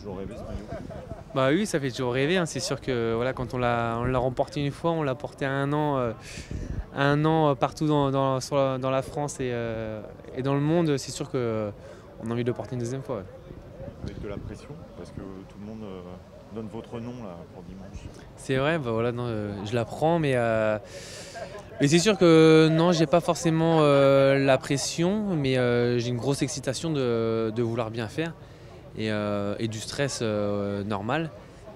toujours rêvé ce maillot? Bah oui, ça fait toujours rêver, hein. C'est sûr que voilà, quand on l'a remporté une fois, on l'a porté un an partout dans la France et dans le monde. C'est sûr qu'on a envie de le porter une deuxième fois. Ouais. Avec de la pression, parce que tout le monde donne votre nom là pour dimanche. C'est vrai, bah voilà, non, je la prends, mais c'est sûr que non, j'ai pas forcément la pression, mais j'ai une grosse excitation de vouloir bien faire et du stress normal.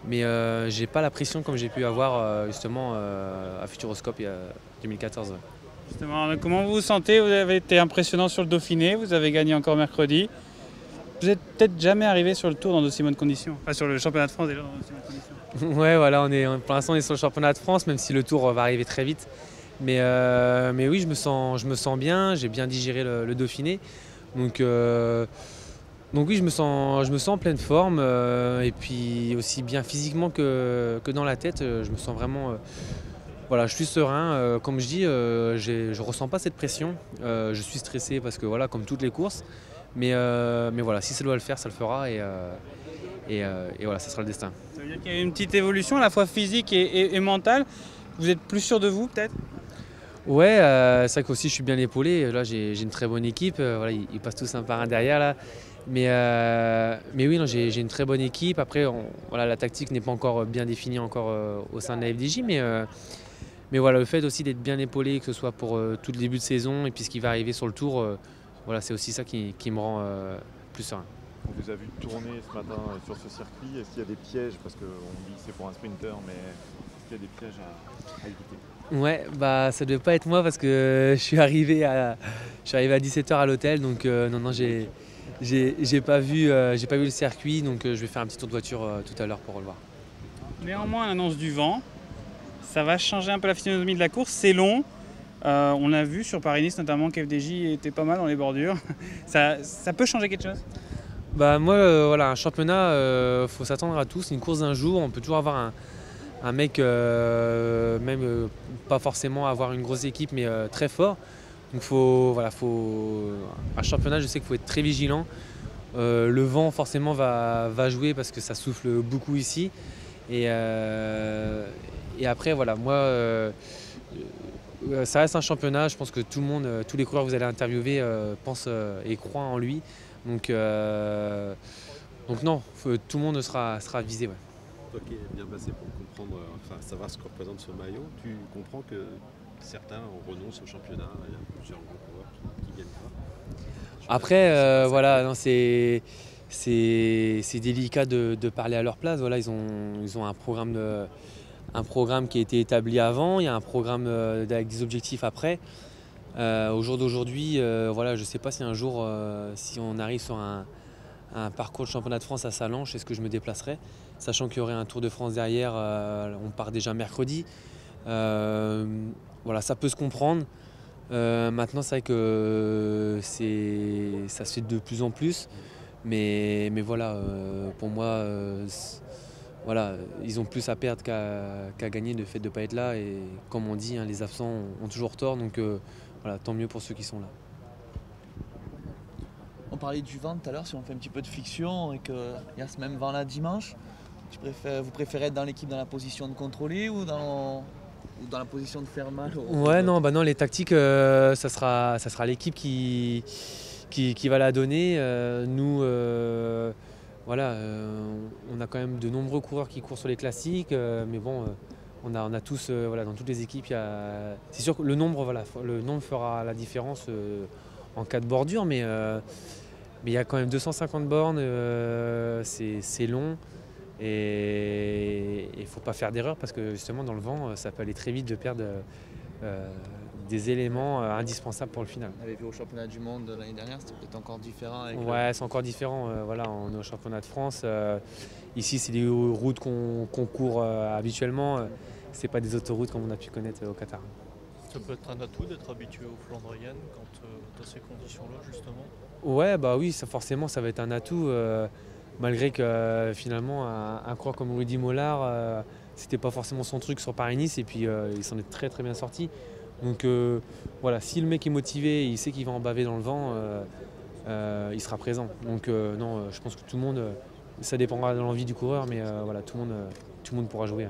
Mais j'ai pas la pression comme j'ai pu avoir justement à Futuroscope il y a 2014. Ouais. Justement, comment vous vous sentez? Vous avez été impressionnant sur le Dauphiné, vous avez gagné encore mercredi. Vous n'êtes peut-être jamais arrivé sur le Tour dans d'aussi bonnes conditions. Enfin, sur le championnat de France déjà dans d'aussi bonnes conditions. Ouais, voilà, pour l'instant on est sur le championnat de France, même si le Tour va arriver très vite. Mais oui, je me sens bien, j'ai bien digéré le Dauphiné. Donc, donc oui, je me sens en pleine forme et puis aussi bien physiquement que dans la tête. Je me sens vraiment, voilà, je suis serein. Comme je dis, je ressens pas cette pression. Je suis stressé parce que voilà, comme toutes les courses. Mais voilà, si ça doit le faire, ça le fera et voilà, ça sera le destin. Ça veut dire qu'il y a une petite évolution à la fois physique et mentale. Vous êtes plus sûr de vous peut-être? Ouais, c'est vrai qu'aussi je suis bien épaulé. Là, j'ai une très bonne équipe. Voilà, ils passent tous un par un derrière là. Mais oui, non, j'ai une très bonne équipe. Après, voilà, la tactique n'est pas encore bien définie encore au sein de la FDJ, mais voilà, le fait aussi d'être bien épaulé, que ce soit pour tout le début de saison et puis ce qui va arriver sur le tour, voilà, c'est aussi ça qui me rend plus serein. On vous a vu tourner ce matin sur ce circuit. Est-ce qu'il y a des pièges? Parce qu'on dit que c'est pour un sprinter, mais est-ce qu'il y a des pièges à éviter? Ouais, bah ça devait pas être moi parce que je suis arrivé à 17 h à l'hôtel, donc non, j'ai pas vu le circuit, donc je vais faire un petit tour de voiture tout à l'heure pour le voir. Néanmoins, l'annonce du vent, ça va changer un peu la physionomie de la course. C'est long. On a vu sur Paris-Nice notamment qu'FDJ était pas mal dans les bordures. Ça peut changer quelque chose? Bah moi, voilà, un championnat, faut s'attendre à tout. C'est une course d'un jour. On peut toujours avoir un mec, même pas forcément avoir une grosse équipe, mais très fort. Donc un championnat, je sais qu'il faut être très vigilant. Le vent forcément va jouer parce que ça souffle beaucoup ici. Et après, voilà, moi, ça reste un championnat. Je pense que tout le monde, tous les coureurs que vous allez interviewer pensent et croient en lui. Donc, donc non, tout le monde sera visé. Ouais. Toi qui es bien passé pour comprendre, enfin savoir ce que représente ce maillot, tu comprends que certains renoncent au championnat, il y a plusieurs gros coureurs qui viennent pas. Après, voilà, non, c'est délicat de parler à leur place. Voilà, ils ont un programme qui a été établi avant, il y a un programme avec des objectifs après. Au jour d'aujourd'hui, voilà, je ne sais pas si un jour, si on arrive sur un parcours de championnat de France à Sallanches, est-ce que je me déplacerai, sachant qu'il y aurait un Tour de France derrière, on part déjà mercredi. Voilà, ça peut se comprendre. Maintenant, c'est vrai que ça se fait de plus en plus. Mais voilà, pour moi, voilà, ils ont plus à perdre qu'à gagner le fait de ne pas être là. Et comme on dit, hein, les absents ont toujours tort. Donc voilà, tant mieux pour ceux qui sont là. On parlait du vent tout à l'heure, si on fait un petit peu de fiction et qu'il y a ce même vent là dimanche, vous préférez être dans l'équipe dans la position de contrôler ou dans la position de faire mal Ouais, non, bah non, les tactiques, ça sera l'équipe qui va la donner. Nous, voilà, on a quand même de nombreux coureurs qui courent sur les classiques, mais bon, on a tous, voilà, dans toutes les équipes, c'est sûr que le nombre, voilà, le nombre fera la différence en cas de bordure, mais il y a quand même 250 bornes, c'est long. Et il ne faut pas faire d'erreur parce que justement dans le vent, ça peut aller très vite de perdre des éléments indispensables pour le final. On avait vu au championnat du monde l'année dernière, c'était peut-être encore différent. Ouais, c'est encore différent. Voilà, on est au championnat de France. Ici, c'est des routes qu'on court habituellement. C'est pas des autoroutes comme on a pu connaître au Qatar. Ça peut être un atout d'être habitué aux Flandriennes quand dans ces conditions-là, justement. Ouais, bah oui, forcément, ça va être un atout. Malgré que finalement, un coureur comme Rudy Mollard, c'était pas forcément son truc sur Paris-Nice, et puis il s'en est très très bien sorti. Donc voilà, si le mec est motivé, il sait qu'il va en baver dans le vent, il sera présent. Donc non, je pense que tout le monde ça dépendra de l'envie du coureur, mais voilà, tout le monde pourra jouer.